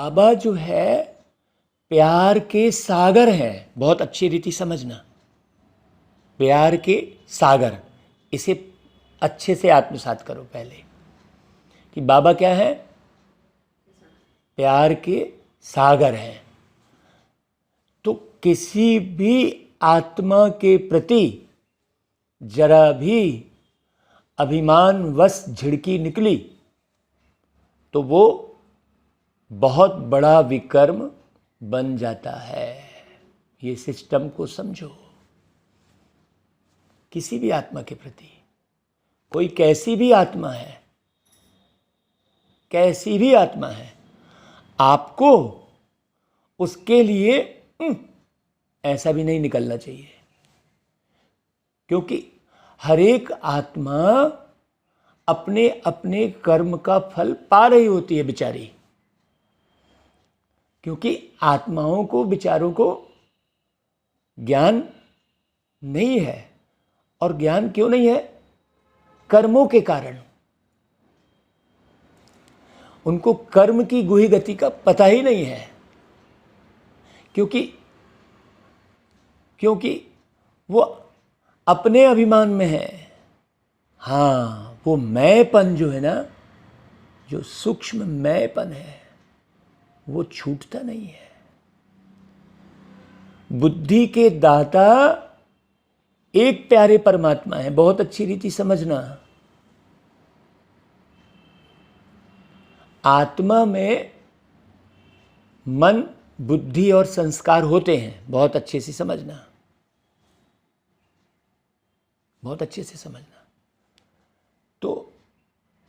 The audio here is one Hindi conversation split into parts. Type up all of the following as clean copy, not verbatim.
बाबा जो है प्यार के सागर हैं, बहुत अच्छी रीति समझना, प्यार के सागर। इसे अच्छे से आत्मसात करो पहले कि बाबा क्या है, प्यार के सागर हैं। तो किसी भी आत्मा के प्रति जरा भी अभिमानवश झिड़की निकली तो वो बहुत बड़ा विकर्म बन जाता है। ये सिस्टम को समझो। किसी भी आत्मा के प्रति, कोई कैसी भी आत्मा है, कैसी भी आत्मा है, आपको उसके लिए ऐसा भी नहीं निकलना चाहिए, क्योंकि हर एक आत्मा अपने अपने कर्म का फल पा रही होती है बेचारी। क्योंकि आत्माओं को, विचारों को ज्ञान नहीं है। और ज्ञान क्यों नहीं है? कर्मों के कारण। उनको कर्म की गुही गति का पता ही नहीं है। क्योंकि वो अपने अभिमान में है। हाँ, वो मैंपन जो है ना, जो सूक्ष्म मैंपन है, वो छूटता नहीं है। बुद्धि के दाता एक प्यारे परमात्मा है। बहुत अच्छी रीति समझना। आत्मा में मन, बुद्धि और संस्कार होते हैं। बहुत अच्छे से समझना, बहुत अच्छे से समझना। तो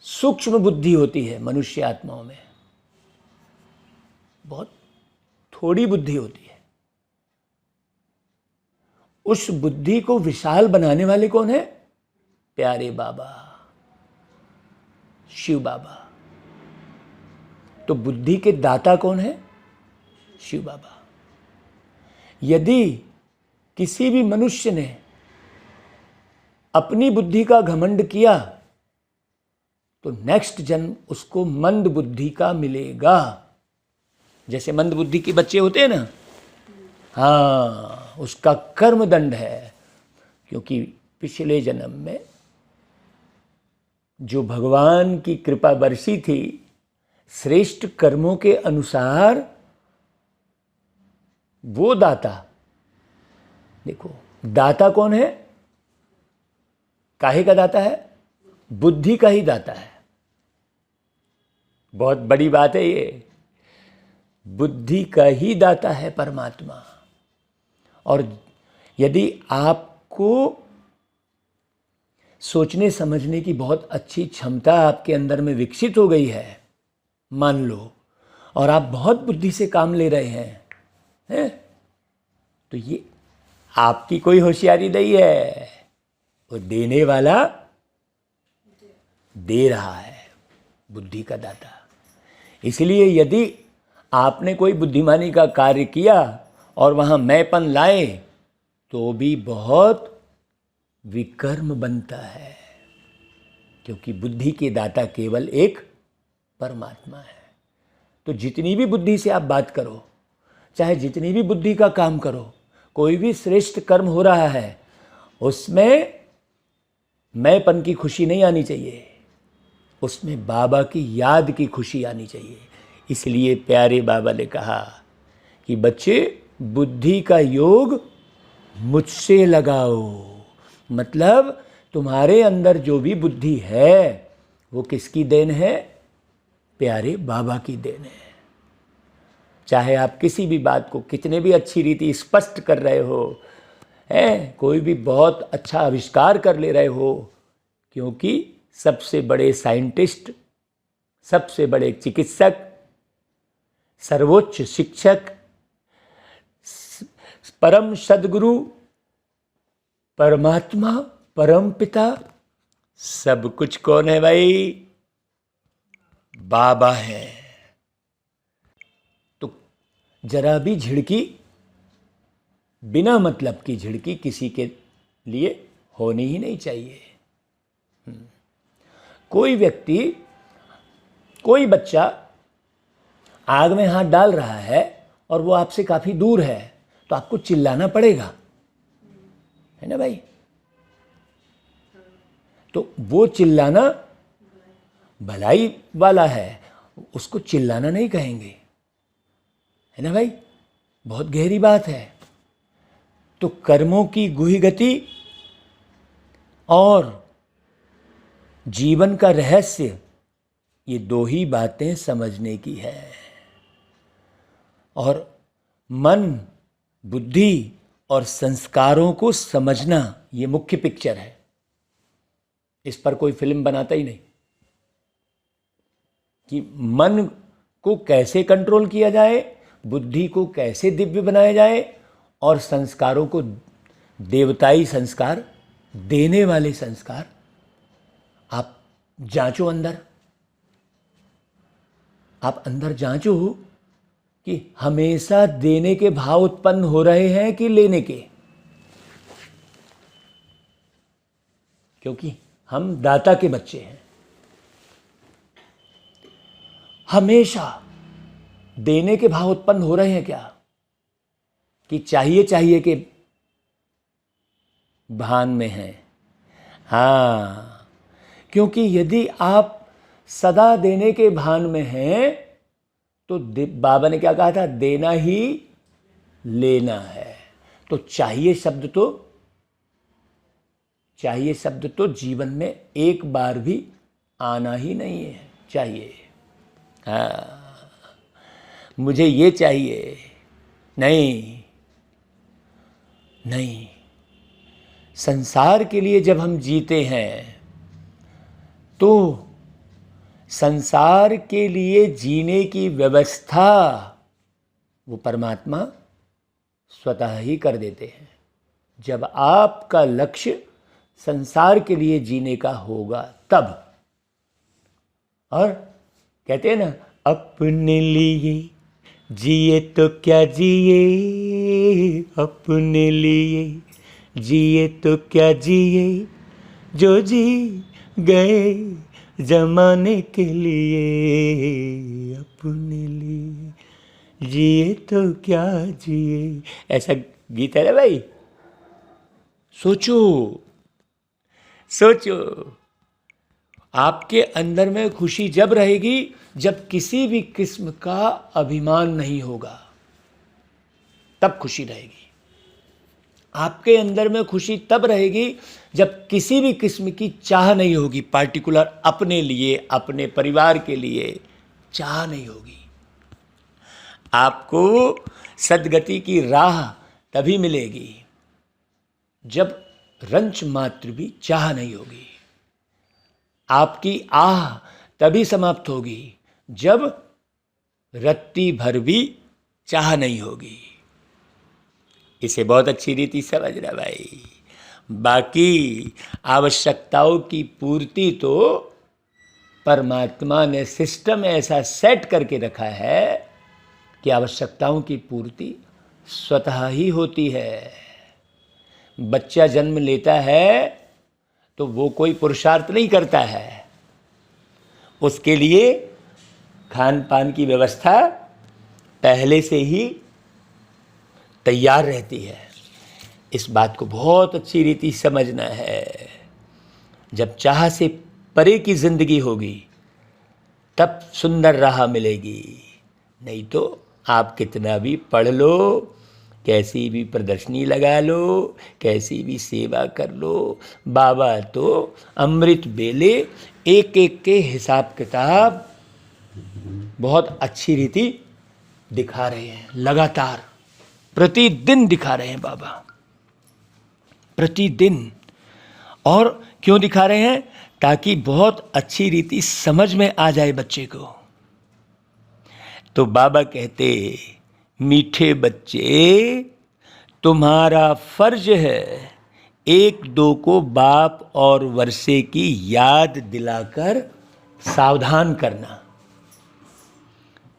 सूक्ष्म बुद्धि होती है मनुष्य आत्माओं में, बहुत थोड़ी बुद्धि होती है। उस बुद्धि को विशाल बनाने वाले कौन है? प्यारे बाबा, शिव बाबा। तो बुद्धि के दाता कौन है? शिव बाबा। यदि किसी भी मनुष्य ने अपनी बुद्धि का घमंड किया तो नेक्स्ट जन्म उसको मंद बुद्धि का मिलेगा। जैसे मंद बुद्धि के बच्चे होते हैं ना, हाँ, उसका कर्म दंड है। क्योंकि पिछले जन्म में जो भगवान की कृपा बरसी थी, श्रेष्ठ कर्मों के अनुसार वो दाता, देखो दाता कौन है? काहे का दाता है? बुद्धि का ही दाता है। बहुत बड़ी बात है ये। बुद्धि का ही दाता है परमात्मा। और यदि आपको सोचने समझने की बहुत अच्छी क्षमता आपके अंदर में विकसित हो गई है, मान लो, और आप बहुत बुद्धि से काम ले रहे हैं, तो ये आपकी कोई होशियारी नहीं है, वो देने वाला दे रहा है, बुद्धि का दाता। इसलिए यदि आपने कोई बुद्धिमानी का कार्य किया और वहाँ मैंपन लाए तो भी बहुत विकर्म बनता है, क्योंकि बुद्धि के दाता केवल एक परमात्मा है। तो जितनी भी बुद्धि से आप बात करो, चाहे जितनी भी बुद्धि का काम करो, कोई भी श्रेष्ठ कर्म हो रहा है, उसमें मैंपन की खुशी नहीं आनी चाहिए, उसमें बाबा की याद की खुशी आनी चाहिए। इसलिए प्यारे बाबा ने कहा कि बच्चे, बुद्धि का योग मुझसे लगाओ। मतलब तुम्हारे अंदर जो भी बुद्धि है वो किसकी देन है? प्यारे बाबा की देन है। चाहे आप किसी भी बात को कितने भी अच्छी रीति स्पष्ट कर रहे हो, कोई भी बहुत अच्छा आविष्कार कर ले रहे हो, क्योंकि सबसे बड़े साइंटिस्ट, सबसे बड़े चिकित्सक, सर्वोच्च शिक्षक, परम सद्गुरु, परमात्मा, परम पिता, सब कुछ कौन है भाई? बाबा है। तो जरा भी झिड़की, बिना मतलब की झिड़की किसी के लिए होनी ही नहीं चाहिए। कोई व्यक्ति, कोई बच्चा आग में हाथ डाल रहा है और वो आपसे काफ़ी दूर है, तो आपको चिल्लाना पड़ेगा, है ना भाई? तो वो चिल्लाना भलाई वाला है, उसको चिल्लाना नहीं कहेंगे, है ना भाई? बहुत गहरी बात है। तो कर्मों की गुहि गति और जीवन का रहस्य, ये दो ही बातें समझने की है। और मन, बुद्धि और संस्कारों को समझना, ये मुख्य पिक्चर है। इस पर कोई फिल्म बनाता ही नहीं कि मन को कैसे कंट्रोल किया जाए, बुद्धि को कैसे दिव्य बनाया जाए, और संस्कारों को देवताई संस्कार, देने वाले संस्कार। आप जांचो अंदर, आप अंदर जांचो कि हमेशा देने के भाव उत्पन्न हो रहे हैं कि लेने के, क्योंकि हम दाता के बच्चे हैं। हमेशा देने के भाव उत्पन्न हो रहे हैं क्या, कि चाहिए चाहिए के भान में हैं? हाँ, क्योंकि यदि आप सदा देने के भान में हैं तो बाबा ने क्या कहा था, देना ही लेना है। तो चाहिए शब्द तो जीवन में एक बार भी आना ही नहीं है। चाहिए, हाँ, मुझे ये चाहिए, नहीं। संसार के लिए जब हम जीते हैं तो संसार के लिए जीने की व्यवस्था वो परमात्मा स्वतः ही कर देते हैं। जब आपका लक्ष्य संसार के लिए जीने का होगा तब। और कहते हैं ना, अपने लिए जिए तो क्या जिए, अपने लिए जिए तो क्या जिए, जो जी गए जमाने के लिए, अपने लिए जिए तो क्या जिए। ऐसा गीत है ना भाई? सोचो, आपके अंदर में खुशी जब रहेगी जब किसी भी किस्म का अभिमान नहीं होगा, तब खुशी रहेगी। आपके अंदर में खुशी तब रहेगी जब किसी भी किस्म की चाह नहीं होगी, पार्टिकुलर अपने लिए, अपने परिवार के लिए चाह नहीं होगी। आपको सद्गति की राह तभी मिलेगी जब रंच मात्र भी चाह नहीं होगी। आपकी आह तभी समाप्त होगी जब रत्ती भर भी चाह नहीं होगी। इसे बहुत अच्छी रीति समझना भाई। बाकी आवश्यकताओं की पूर्ति तो परमात्मा ने सिस्टम ऐसा सेट करके रखा है कि आवश्यकताओं की पूर्ति स्वतः ही होती है। बच्चा जन्म लेता है तो वो कोई पुरुषार्थ नहीं करता है, उसके लिए खान पान की व्यवस्था पहले से ही तैयार रहती है। इस बात को बहुत अच्छी रीति समझना है। जब चाह से परे की जिंदगी होगी तब सुंदर राह मिलेगी, नहीं तो आप कितना भी पढ़ लो, कैसी भी प्रदर्शनी लगा लो, कैसी भी सेवा कर लो, बाबा तो अमृत बेले एक एक के हिसाब किताब बहुत अच्छी रीति दिखा रहे हैं। लगातार प्रतिदिन दिखा रहे हैं बाबा, प्रतिदिन। और क्यों दिखा रहे हैं? ताकि बहुत अच्छी रीति समझ में आ जाए बच्चे को। तो बाबा कहते, मीठे बच्चे, तुम्हारा फर्ज है एक दो को बाप और वर्षे की याद दिलाकर सावधान करना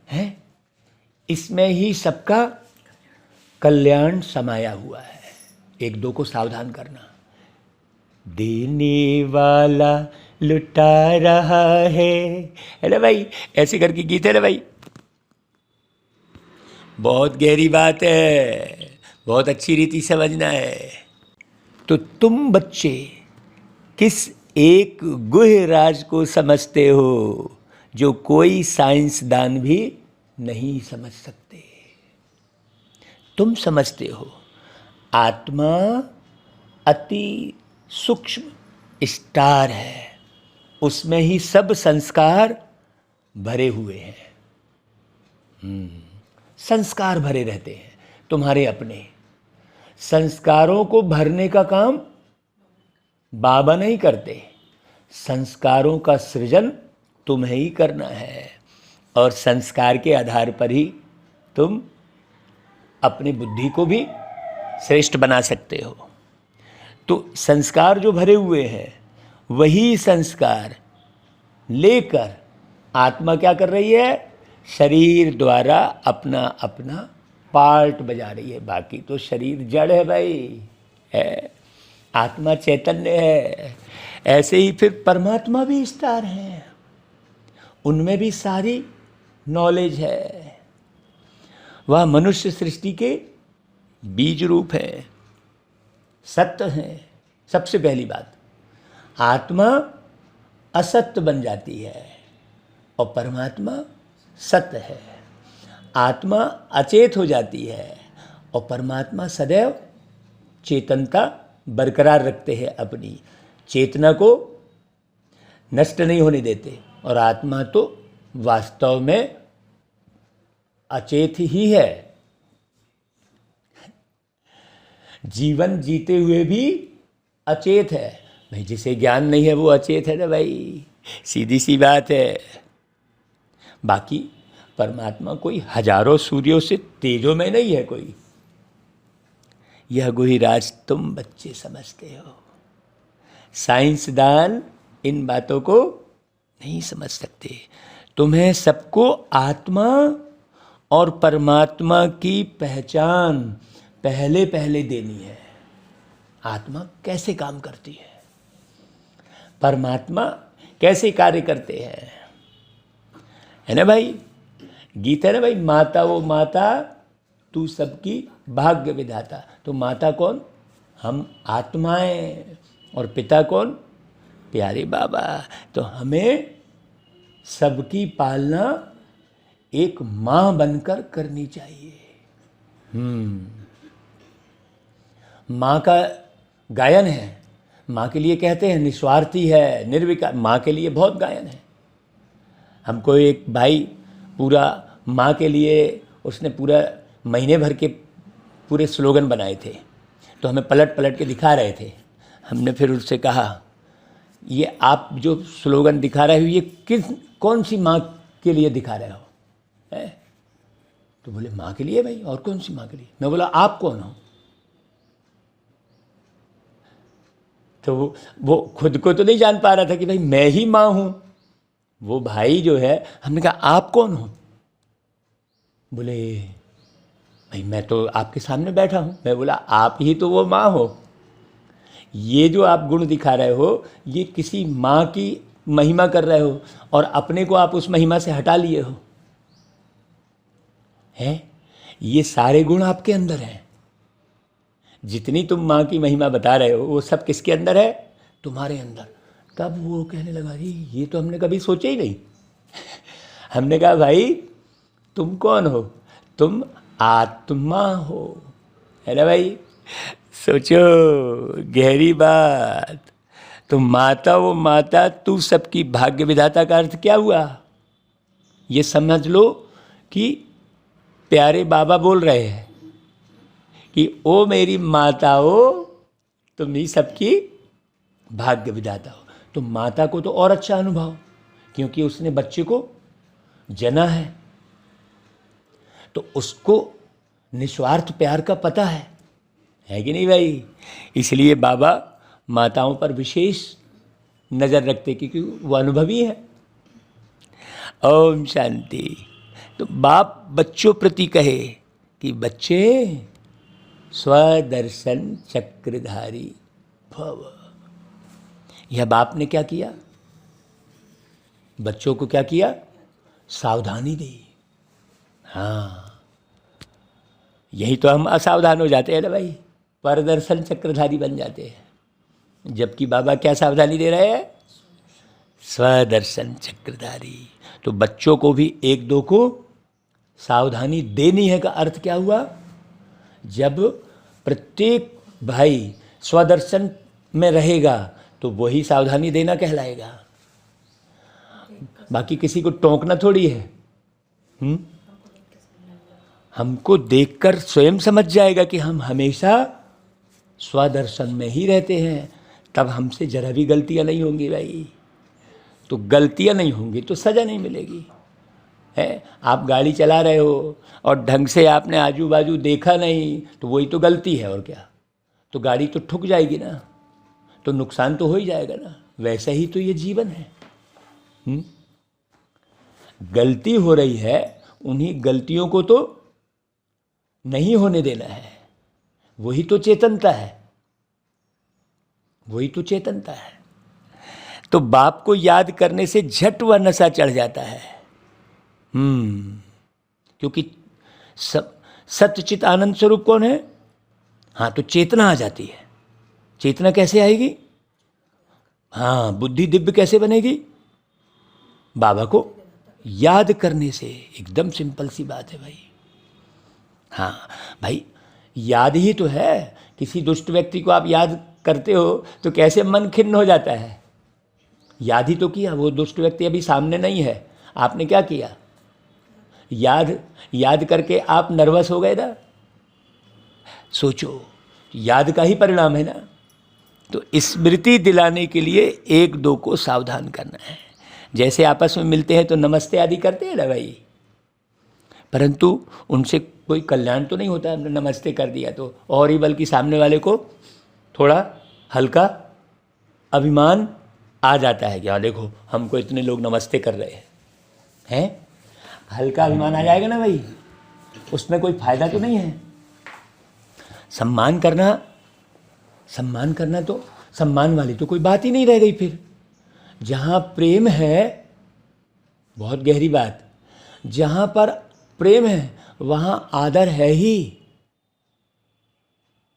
है। इसमें ही सबका कल्याण समाया हुआ है। एक दो को सावधान करना। देने वाला लुटा रहा है ना भाई? ऐसे करके गीत है ना भाई? बहुत गहरी बात है, बहुत अच्छी रीति समझना है। तो तुम बच्चे किस एक गुह्य राज को समझते हो जो कोई साइंसदान भी नहीं समझ सकते? तुम समझते हो आत्मा अति सूक्ष्म स्टार है, उसमें ही सब संस्कार भरे हुए हैं। संस्कार भरे रहते हैं तुम्हारे अपने। संस्कारों को भरने का काम बाबा नहीं करते, संस्कारों का सृजन तुम्हें ही करना है, और संस्कार के आधार पर ही तुम अपनी बुद्धि को भी श्रेष्ठ बना सकते हो। तो संस्कार जो भरे हुए हैं वही संस्कार लेकर आत्मा क्या कर रही है? शरीर द्वारा अपना अपना पार्ट बजा रही है। बाकी तो शरीर जड़ है भाई, है, आत्मा चैतन्य है। ऐसे ही फिर परमात्मा भी स्टार हैं, उनमें भी सारी नॉलेज है। वह मनुष्य सृष्टि के बीज रूप है, सत्य हैं। सबसे पहली बात, आत्मा असत्य बन जाती है और परमात्मा सत्य है। आत्मा अचेत हो जाती है और परमात्मा सदैव चेतनता बरकरार रखते हैं, अपनी चेतना को नष्ट नहीं होने देते। और आत्मा तो वास्तव में अचेत ही है, जीवन जीते हुए भी अचेत है भाई। जिसे ज्ञान नहीं है वो अचेत है ना भाई, सीधी सी बात है। बाकी परमात्मा कोई हजारों सूर्यों से तेजों में नहीं है कोई। यह गुहिराज तुम बच्चे समझते हो, साइंसदान इन बातों को नहीं समझ सकते। तुम्हें सबको आत्मा और परमात्मा की पहचान पहले पहले देनी है। आत्मा कैसे काम करती है, परमात्मा कैसे कार्य करते हैं, है ना भाई? गीत है ना भाई, माता वो माता तू सबकी भाग्य विधाता। तो माता कौन? हम आत्माएं। और पिता कौन? प्यारे बाबा। तो हमें सबकी पालना एक माँ बनकर करनी चाहिए। माँ का गायन है, माँ के लिए कहते हैं निस्वार्थी है, निर्विकार। माँ के लिए बहुत गायन है। हमको एक भाई पूरा माँ के लिए, उसने पूरा महीने भर के पूरे स्लोगन बनाए थे, तो हमें पलट पलट के दिखा रहे थे। हमने फिर उससे कहा, ये आप जो स्लोगन दिखा रहे हो ये कौन सी माँ के लिए दिखा रहे हो? है? तो बोले माँ के लिए भाई, और कौन सी माँ के लिए? मैं बोला आप कौन हो? तो वो खुद को तो नहीं जान पा रहा था कि भाई मैं ही माँ हूँ। वो भाई जो है, हमने कहा आप कौन हो? बोले भाई मैं तो आपके सामने बैठा हूँ। मैं बोला आप ही तो वो माँ हो। ये जो आप गुण दिखा रहे हो ये किसी माँ की महिमा कर रहे हो और अपने को आप उस महिमा से हटा लिए हो। है, ये सारे गुण आपके अंदर हैं। जितनी तुम माँ की महिमा बता रहे हो वो सब किसके अंदर है? तुम्हारे अंदर। तब वो कहने लगा ये तो हमने कभी सोचा ही नहीं। हमने कहा भाई तुम कौन हो? तुम आत्मा हो, है ना भाई? सोचो, गहरी बात। तो माता वो माता तू सबकी भाग्य विधाता का अर्थ क्या हुआ? ये समझ लो कि प्यारे बाबा बोल रहे हैं कि ओ मेरी माता हो, तुम ही सबकी भाग्य विधाता हो। तो माता को तो और अच्छा अनुभव, क्योंकि उसने बच्चे को जना है, तो उसको निस्वार्थ प्यार का पता है कि नहीं भाई? इसलिए बाबा माताओं पर विशेष नज़र रखते क्योंकि वो अनुभवी है। ओम शांति। तो बाप बच्चों प्रति कहे कि बच्चे स्वदर्शन चक्रधारी भव। यह बाप ने क्या किया? बच्चों को क्या किया? सावधानी दी। हाँ, यही तो हम असावधान हो जाते हैं ना भाई, परदर्शन चक्रधारी बन जाते हैं। जबकि बाबा क्या सावधानी दे रहे हैं? स्वदर्शन चक्रधारी। तो बच्चों को भी एक दो को सावधानी देनी है का अर्थ क्या हुआ? जब प्रत्येक भाई स्वदर्शन में रहेगा तो वही सावधानी देना कहलाएगा, बाकी किसी को टोकना थोड़ी है। हमको देखकर स्वयं समझ जाएगा कि हम हमेशा स्वदर्शन में ही रहते हैं, तब हमसे जरा भी गलतियां नहीं होंगी भाई। तो गलतियां नहीं होंगी तो सज़ा नहीं मिलेगी। है, आप गाड़ी चला रहे हो और ढंग से आपने आजू बाजू देखा नहीं तो वही तो गलती है, और क्या। तो गाड़ी तो ठुक जाएगी ना, तो नुकसान तो हो ही जाएगा ना। वैसा ही तो ये जीवन है। गलती हो रही है, उन्हीं गलतियों को तो नहीं होने देना है। वही तो चेतनता है, वही तो चेतनता है। तो बाप को याद करने से झट वह नशा चढ़ जाता है। क्योंकि सत्यचित आनंद स्वरूप कौन है? हाँ, तो चेतना आ जाती है। चेतना कैसे आएगी? हाँ, बुद्धि दिव्य कैसे बनेगी? बाबा को याद करने से। एकदम सिंपल सी बात है भाई। हाँ भाई, याद ही तो है। किसी दुष्ट व्यक्ति को आप याद करते हो तो कैसे मन खिन्न हो जाता है। याद ही तो किया, वो दुष्ट व्यक्ति अभी सामने नहीं है, आपने क्या किया? याद करके आप नर्वस हो गए ना। सोचो, याद का ही परिणाम है ना। तो स्मृति दिलाने के लिए एक दो को सावधान करना है। जैसे आपस में मिलते हैं तो नमस्ते आदि करते हैं ना भाई, परंतु उनसे कोई कल्याण तो नहीं होता। हमने नमस्ते कर दिया तो, और ही बल्कि सामने वाले को थोड़ा हल्का अभिमान आ जाता है कि हाँ देखो, हमको इतने लोग नमस्ते कर रहे हैं। हल्का अभिमान आ जाएगा ना भाई, उसमें कोई फायदा तो नहीं है। सम्मान करना तो सम्मान वाली तो कोई बात ही नहीं रह गई फिर। जहाँ प्रेम है, बहुत गहरी बात, जहाँ पर प्रेम है वहाँ आदर है ही।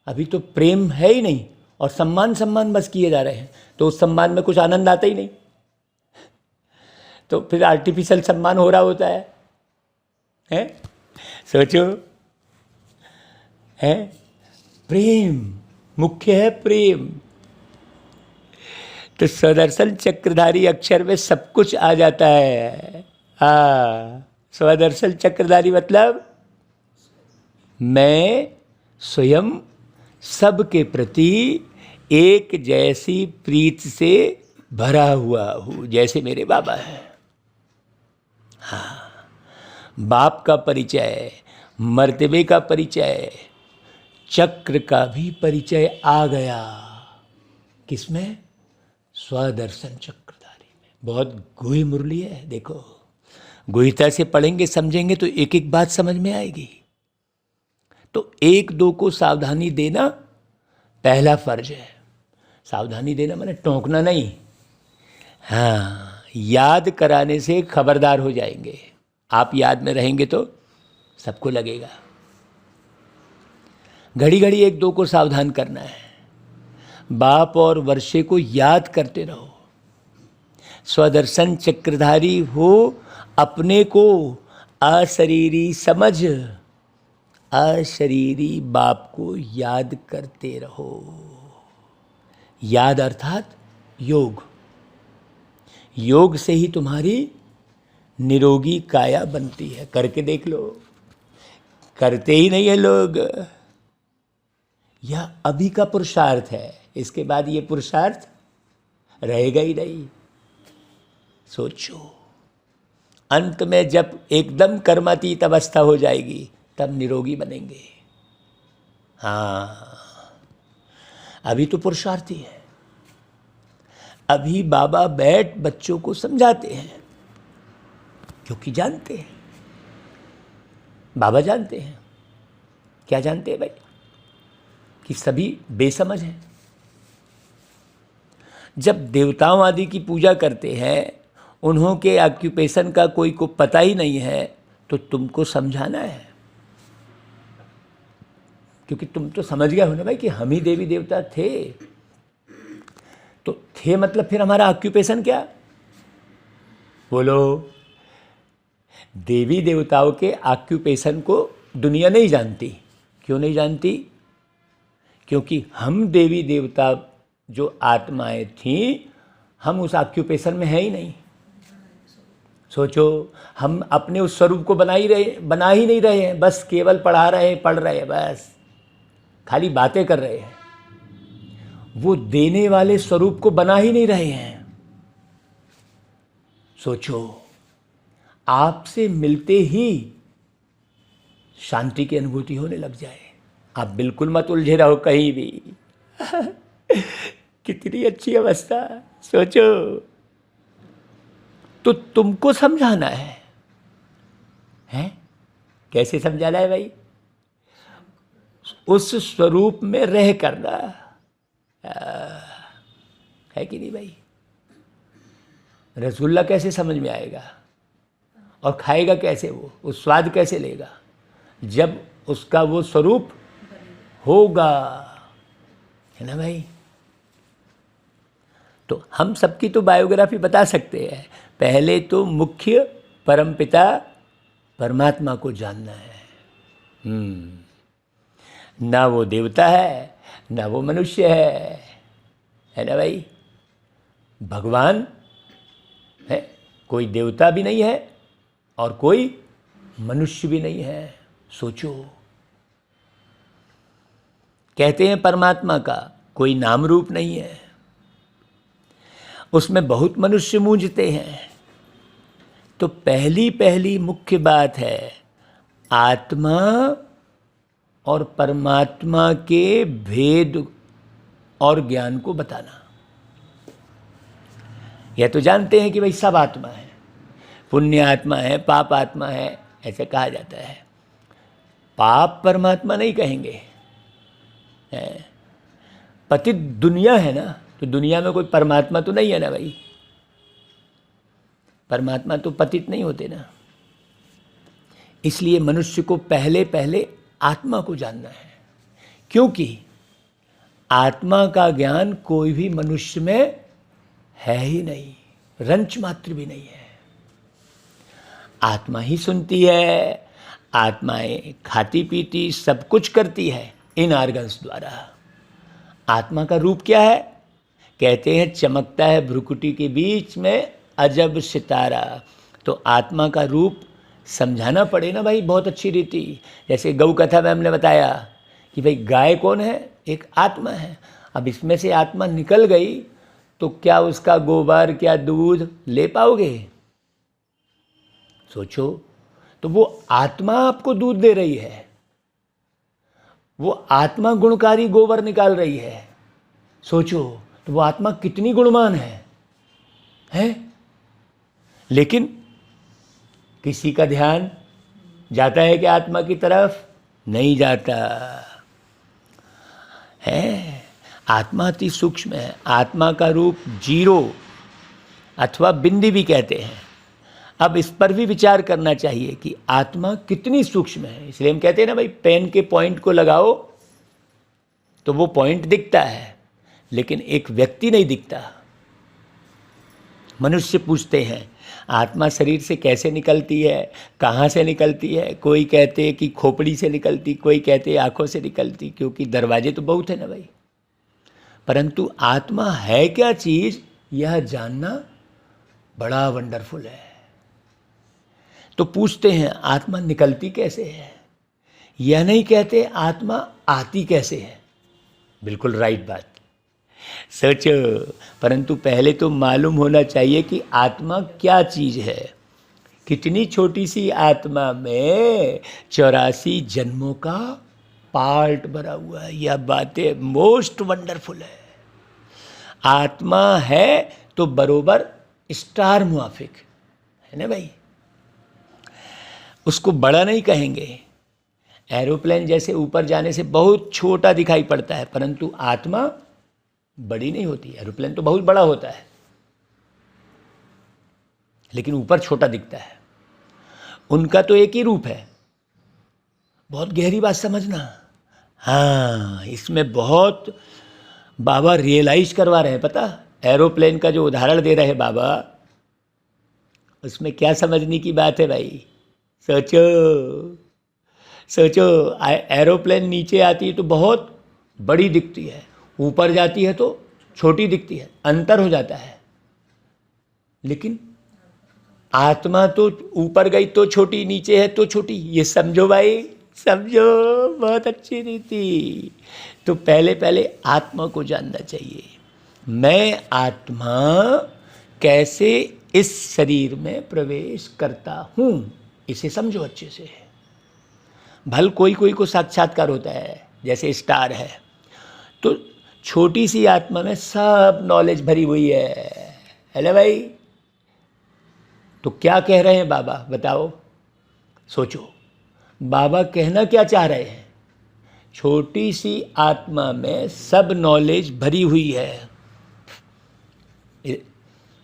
अभी तो प्रेम है ही नहीं और सम्मान बस किए जा रहे हैं, तो उस सम्मान में कुछ आनंद आता ही नहीं। तो फिर आर्टिफिशियल सम्मान हो रहा होता है। सोचो, है प्रेम मुख्य है, प्रेम। तो स्वदर्शन चक्रधारी अक्षर में सब कुछ आ जाता है। स्वदर्शन चक्रधारी मतलब मैं स्वयं सबके प्रति एक जैसी प्रीत से भरा हुआ हूँ, जैसे मेरे बाबा हैं। हाँ, बाप का परिचय, मर्तबे का परिचय, चक्र का भी परिचय आ गया। किसमें? स्वदर्शन चक्रधारी में। बहुत गुही मुरली है। देखो, गुहिता से पढ़ेंगे समझेंगे तो एक एक बात समझ में आएगी। तो एक दो को सावधानी देना पहला फर्ज है। सावधानी देना माने टोकना नहीं। हाँ, याद कराने से खबरदार हो जाएंगे। आप याद में रहेंगे तो सबको लगेगा। घड़ी घड़ी एक दो को सावधान करना है। बाप और वर्षे को याद करते रहो। स्वदर्शन चक्रधारी हो, अपने को अशरीरी समझ, अशरीरी बाप को याद करते रहो। याद अर्थात योग। योग से ही तुम्हारी निरोगी काया बनती है। करके देख लो। करते ही नहीं है लोग। यह अभी का पुरुषार्थ है, इसके बाद ये पुरुषार्थ रहेगा ही नहीं। सोचो, अंत में जब एकदम कर्मातीत अवस्था हो जाएगी तब निरोगी बनेंगे। हाँ, अभी तो पुरुषार्थी है। अभी बाबा बैठ बच्चों को समझाते हैं, क्योंकि जानते हैं, बाबा जानते हैं। क्या जानते हैं भाई? कि सभी बेसमझ हैं। जब देवताओं आदि की पूजा करते हैं, उन्हों के ऑक्यूपेशन का कोई को पता ही नहीं है, तो तुमको समझाना है। क्योंकि तुम तो समझ गए हो ना भाई कि हम ही देवी देवता थे। तो थे मतलब फिर हमारा ऑक्यूपेशन क्या? बोलो। देवी देवताओं के ऑक्यूपेशन को दुनिया नहीं जानती। क्यों नहीं जानती? क्योंकि हम देवी देवता जो आत्माएं थीं, हम उस ऑक्यूपेशन में है ही नहीं। सोचो, हम अपने उस स्वरूप को बना ही नहीं रहे हैं, बस केवल पढ़ रहे हैं, बस खाली बातें कर रहे हैं। वो देने वाले स्वरूप को बना ही नहीं रहे हैं। सोचो, आपसे मिलते ही शांति की अनुभूति होने लग जाए। आप बिल्कुल मत उलझे रहो कहीं भी। कितनी अच्छी अवस्था। सोचो, तो तुमको समझाना है, हैं? कैसे समझाना है भाई? उस स्वरूप में रह करना है कि नहीं भाई? रसगुल्ला कैसे समझ में आएगा और खाएगा कैसे? वो स्वाद कैसे लेगा जब उसका वो स्वरूप होगा, है ना भाई? तो हम सबकी तो बायोग्राफी बता सकते हैं। पहले तो मुख्य परमपिता परमात्मा को जानना है। ना वो देवता है, ना वो मनुष्य है ना भाई? भगवान है, कोई देवता भी नहीं है और कोई मनुष्य भी नहीं है। सोचो, कहते हैं परमात्मा का कोई नाम रूप नहीं है, उसमें बहुत मनुष्य मूंझते हैं। तो पहली मुख्य बात है आत्मा और परमात्मा के भेद और ज्ञान को बताना। यह तो जानते हैं कि भाई सब आत्मा है, पुण्य आत्मा है, पाप आत्मा है, ऐसे कहा जाता है। पाप परमात्मा नहीं कहेंगे। पतित दुनिया है ना, तो दुनिया में कोई परमात्मा तो नहीं है ना भाई? परमात्मा तो पतित नहीं होते ना। इसलिए मनुष्य को पहले आत्मा को जानना है, क्योंकि आत्मा का ज्ञान कोई भी मनुष्य में है ही नहीं, रंच मात्र भी नहीं है। आत्मा ही सुनती है, आत्माएं खाती पीती सब कुछ करती है इन ऑर्गन्स द्वारा। आत्मा का रूप क्या है? कहते हैं चमकता है भ्रुकुटी के बीच में अजब सितारा। तो आत्मा का रूप समझाना पड़े ना भाई, बहुत अच्छी रीति। जैसे गौ कथा में हमने बताया कि भाई गाय कौन है? एक आत्मा है। अब इसमें से आत्मा निकल गई तो क्या उसका गोबर, क्या दूध ले पाओगे? सोचो, तो वो आत्मा आपको दूध दे रही है, वो आत्मा गुणकारी गोबर निकाल रही है। सोचो, तो वो आत्मा कितनी गुणवान है? लेकिन किसी का ध्यान जाता है कि आत्मा की तरफ नहीं जाता है। आत्मा अति सूक्ष्म है। आत्मा का रूप जीरो अथवा बिंदी भी कहते हैं। अब इस पर भी विचार करना चाहिए कि आत्मा कितनी सूक्ष्म है। इसलिए हम कहते हैं ना भाई, पेन के पॉइंट को लगाओ तो वो पॉइंट दिखता है, लेकिन एक व्यक्ति नहीं दिखता। मनुष्य पूछते हैं आत्मा शरीर से कैसे निकलती है, कहाँ से निकलती है? कोई कहते हैं कि खोपड़ी से निकलती, कोई कहते हैं आँखों से निकलती, क्योंकि दरवाजे तो बहुत है ना भाई। परंतु आत्मा है क्या चीज़, यह जानना बड़ा वंडरफुल है। तो पूछते हैं आत्मा निकलती कैसे है? यह नहीं कहते आत्मा आती कैसे है। बिल्कुल राइट बात, सोचो। परंतु पहले तो मालूम होना चाहिए कि आत्मा क्या चीज़ है। कितनी छोटी सी आत्मा में 84 जन्मों का पार्ट भरा हुआ है। यह बातें मोस्ट वंडरफुल है। आत्मा है तो बरोबर स्टार मुआफिक है ना भाई। उसको बड़ा नहीं कहेंगे। एरोप्लेन जैसे ऊपर जाने से बहुत छोटा दिखाई पड़ता है, परंतु आत्मा बड़ी नहीं होती। एरोप्लेन तो बहुत बड़ा होता है, लेकिन ऊपर छोटा दिखता है। उनका तो एक ही रूप है। बहुत गहरी बात समझना। हाँ, इसमें बहुत बाबा रियलाइज करवा रहे हैं। पता, एरोप्लेन का जो उदाहरण दे रहे हैं बाबा, उसमें क्या समझने की बात है भाई। सोचो सोचो, एरोप्लेन नीचे आती है तो बहुत बड़ी दिखती है, ऊपर जाती है तो छोटी दिखती है, अंतर हो जाता है। लेकिन आत्मा तो ऊपर गई तो छोटी, नीचे है तो छोटी। ये समझो भाई, समझो, बहुत अच्छी रीति। तो पहले पहले आत्मा को जानना चाहिए। मैं आत्मा कैसे इस शरीर में प्रवेश करता हूँ, इसे समझो अच्छे से। भल कोई कोई को साक्षात्कार होता है, जैसे स्टार है, तो छोटी सी आत्मा में सब नॉलेज भरी हुई है भाई। तो क्या कह रहे हैं बाबा, बताओ, सोचो, बाबा कहना क्या चाह रहे हैं। छोटी सी आत्मा में सब नॉलेज भरी हुई है।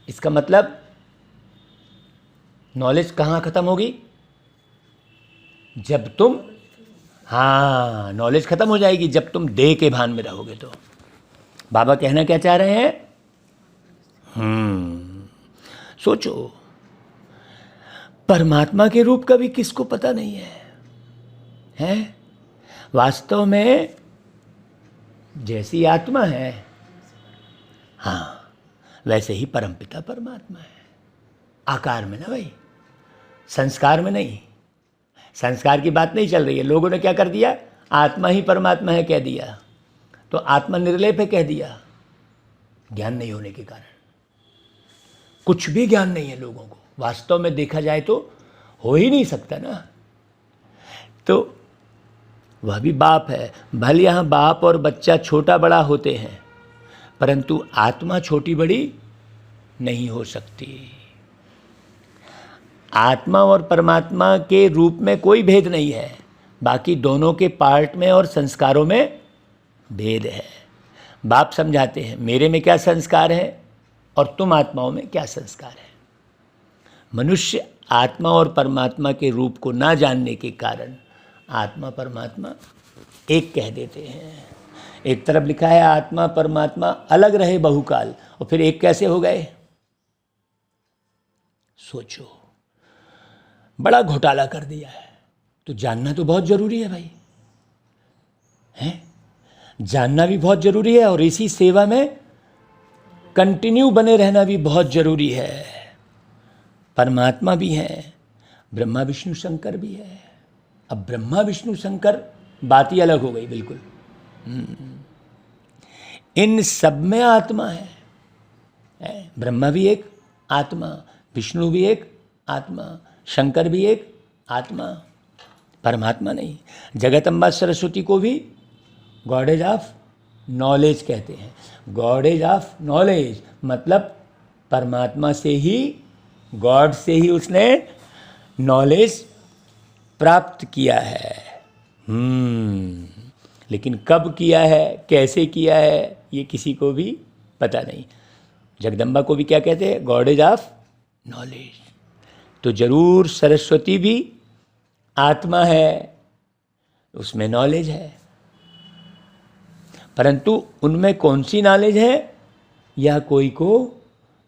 इसका मतलब नॉलेज कहाँ खत्म होगी? जब तुम, हाँ, नॉलेज खत्म हो जाएगी जब तुम देह के भान में रहोगे। तो बाबा कहना क्या चाह रहे हैं? सोचो, परमात्मा के रूप का भी किसको पता नहीं है? वास्तव में जैसी आत्मा है, हाँ, वैसे ही परमपिता परमात्मा है। आकार में ना भाई, संस्कार में नहीं। संस्कार की बात नहीं चल रही है। लोगों ने क्या कर दिया, आत्मा ही परमात्मा है कह दिया, तो आत्मा निर्लेप है कह दिया। ज्ञान नहीं होने के कारण, कुछ भी ज्ञान नहीं है लोगों को। वास्तव में देखा जाए तो हो ही नहीं सकता ना। तो वह भी बाप है। भले यहाँ बाप और बच्चा छोटा बड़ा होते हैं, परंतु आत्मा छोटी बड़ी नहीं हो सकती। आत्मा और परमात्मा के रूप में कोई भेद नहीं है, बाकी दोनों के पार्ट में और संस्कारों में भेद है। बाप समझाते हैं मेरे में क्या संस्कार है और तुम आत्माओं में क्या संस्कार है। मनुष्य आत्मा और परमात्मा के रूप को ना जानने के कारण आत्मा परमात्मा एक कह देते हैं। एक तरफ लिखा है आत्मा परमात्मा अलग रहे बहुकाल, और फिर एक कैसे हो गए? सोचो, बड़ा घोटाला कर दिया है। तो जानना तो बहुत जरूरी है भाई, हैं? जानना भी बहुत जरूरी है, और इसी सेवा में कंटिन्यू बने रहना भी बहुत जरूरी है। परमात्मा भी है, ब्रह्मा विष्णु शंकर भी है। अब ब्रह्मा विष्णु शंकर बात ही अलग हो गई बिल्कुल। इन सब में आत्मा है। ब्रह्मा भी एक आत्मा, विष्णु भी एक आत्मा, शंकर भी एक आत्मा, परमात्मा नहीं। जगदम्बा सरस्वती को भी गॉडेज ऑफ नॉलेज कहते हैं। गॉडेज ऑफ नॉलेज मतलब परमात्मा से ही, गॉड से ही उसने नॉलेज प्राप्त किया है। लेकिन कब किया है, कैसे किया है, ये किसी को भी पता नहीं। जगदम्बा को भी क्या कहते हैं? Goddess of knowledge. तो जरूर सरस्वती भी आत्मा है, उसमें नॉलेज है, परंतु उनमें कौन सी नॉलेज है यह कोई को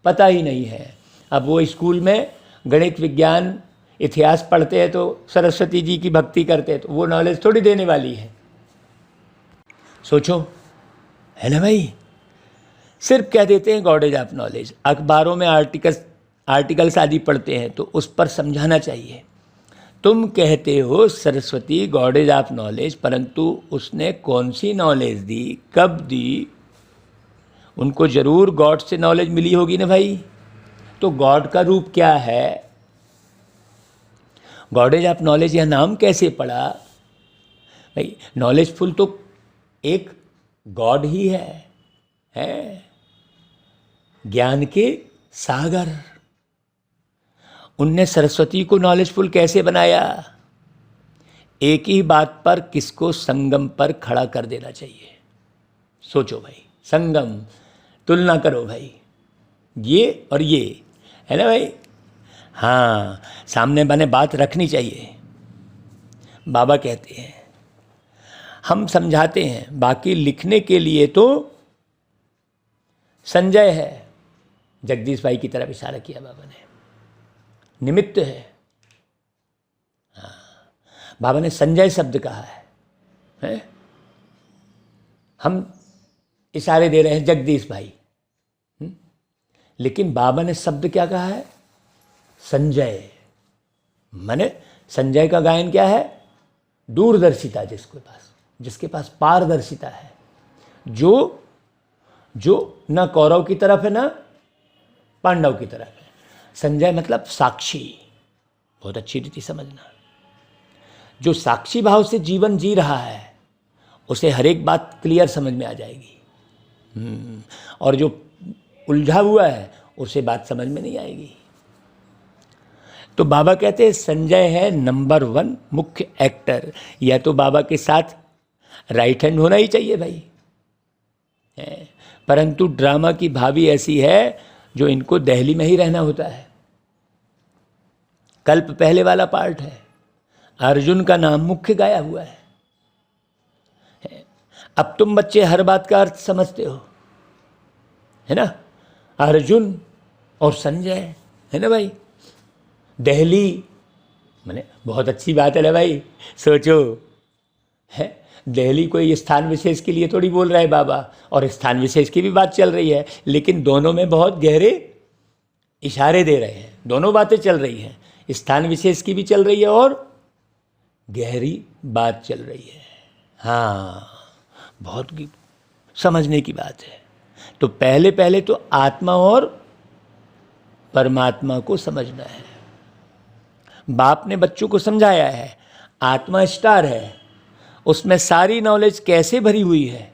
पता ही नहीं है। अब वो स्कूल में गणित विज्ञान इतिहास पढ़ते हैं तो सरस्वती जी की भक्ति करते हैं, तो वो नॉलेज थोड़ी देने वाली है। सोचो, है ना भाई। सिर्फ कह देते हैं गॉडेज ऑफ नॉलेज। अखबारों में आर्टिकल्स आदि पढ़ते हैं तो उस पर समझाना चाहिए। तुम कहते हो सरस्वती गॉडेज ऑफ नॉलेज, परंतु उसने कौन सी नॉलेज दी, कब दी? उनको जरूर गॉड से नॉलेज मिली होगी ना भाई। तो गॉड का रूप क्या है? गॉडेज ऑफ नॉलेज यह नाम कैसे पड़ा भाई? नॉलेजफुल तो एक गॉड ही है ज्ञान के सागर। उनने सरस्वती को नॉलेजफुल कैसे बनाया? एक ही बात पर किसको संगम पर खड़ा कर देना चाहिए। सोचो भाई, संगम, तुलना करो भाई, ये और ये, है ना भाई। हाँ, सामने बने बात रखनी चाहिए। बाबा कहते हैं हम समझाते हैं, बाकी लिखने के लिए तो संजय है। जगदीश भाई की तरफ इशारा किया बाबा ने, निमित्त है। हाँ, बाबा ने संजय शब्द कहा है? हम इशारे दे रहे हैं जगदीश भाई, लेकिन बाबा ने शब्द क्या कहा है? संजय। माने संजय का गायन क्या है? दूरदर्शिता, जिसके पास पारदर्शिता है, जो न कौरव की तरफ है न पांडव की तरफ है। संजय मतलब साक्षी, बहुत अच्छी रीति समझना। जो साक्षी भाव से जीवन जी रहा है उसे हर एक बात क्लियर समझ में आ जाएगी, और जो उलझा हुआ है उसे बात समझ में नहीं आएगी। तो बाबा कहते हैं संजय है नंबर 1 मुख्य एक्टर। या तो बाबा के साथ राइट हैंड होना ही चाहिए भाई, परंतु ड्रामा की भाभी ऐसी है जो इनको दिल्ली में ही रहना होता है। कल्प पहले वाला पार्ट है, अर्जुन का नाम मुख्य गाया हुआ है। अब तुम बच्चे हर बात का अर्थ समझते हो, है ना? अर्जुन और संजय, है ना भाई? दिल्ली माने बहुत अच्छी बात है ना भाई। सोचो, है दिल्ली कोई स्थान विशेष के लिए थोड़ी बोल रहा है बाबा, और स्थान विशेष की भी बात चल रही है, लेकिन दोनों में बहुत गहरे इशारे दे रहे हैं। दोनों बातें चल रही हैं, स्थान विशेष की भी चल रही है और गहरी बात चल रही है। हाँ, बहुत समझने की बात है। तो पहले तो आत्मा और परमात्मा को समझना है। बाप ने बच्चों को समझाया है, आत्मा स्टार है, उसमें सारी नॉलेज कैसे भरी हुई है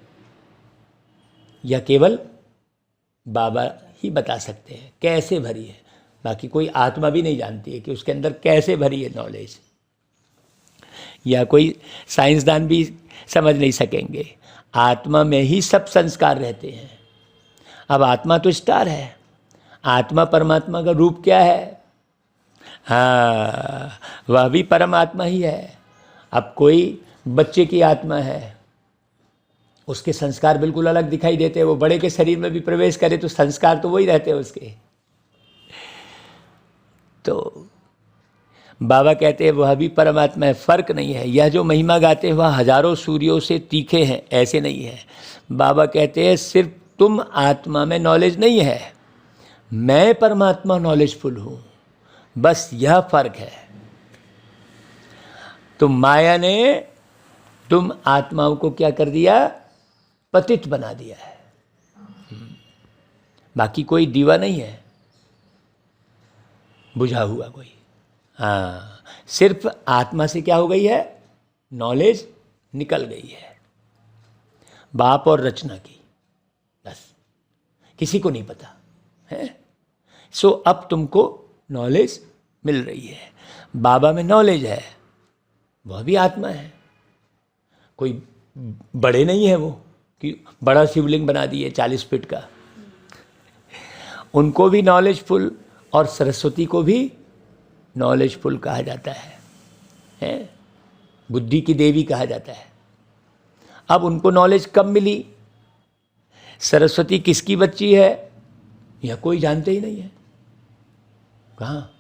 यह केवल बाबा ही बता सकते हैं कैसे भरी है। बाकी कोई आत्मा भी नहीं जानती है कि उसके अंदर कैसे भरी है नॉलेज, या कोई साइंसदान भी समझ नहीं सकेंगे। आत्मा में ही सब संस्कार रहते हैं। अब आत्मा तो स्टार है, आत्मा परमात्मा का रूप क्या है? हाँ, वह भी परमात्मा ही है। अब कोई बच्चे की आत्मा है, उसके संस्कार बिल्कुल अलग दिखाई देते हैं। वो बड़े के शरीर में भी प्रवेश करे तो संस्कार तो वही रहते हैं उसके। तो बाबा कहते हैं वह भी परमात्मा है, फर्क नहीं है। यह जो महिमा गाते हैं वह हजारों सूर्यों से तीखे हैं, ऐसे नहीं है। बाबा कहते हैं सिर्फ तुम आत्मा में नॉलेज नहीं है, मैं परमात्मा नॉलेजफुल हूँ, बस यह फर्क है। तो माया ने तुम आत्माओं को क्या कर दिया? पतित बना दिया है। बाकी कोई दीवा नहीं है बुझा हुआ कोई। हाँ, सिर्फ आत्मा से क्या हो गई है? नॉलेज निकल गई है, बाप और रचना की, बस किसी को नहीं पता है। सो अब तुमको नॉलेज मिल रही है। बाबा में नॉलेज है, वह भी आत्मा है, कोई बड़े नहीं है वो कि बड़ा शिवलिंग बना दिए 40 फीट का। उनको भी नॉलेजफुल, और सरस्वती को भी नॉलेजफुल कहा जाता है? बुद्धि की देवी कहा जाता है। अब उनको नॉलेज कब मिली? सरस्वती किसकी बच्ची है यह कोई जानते ही नहीं है। कहाँ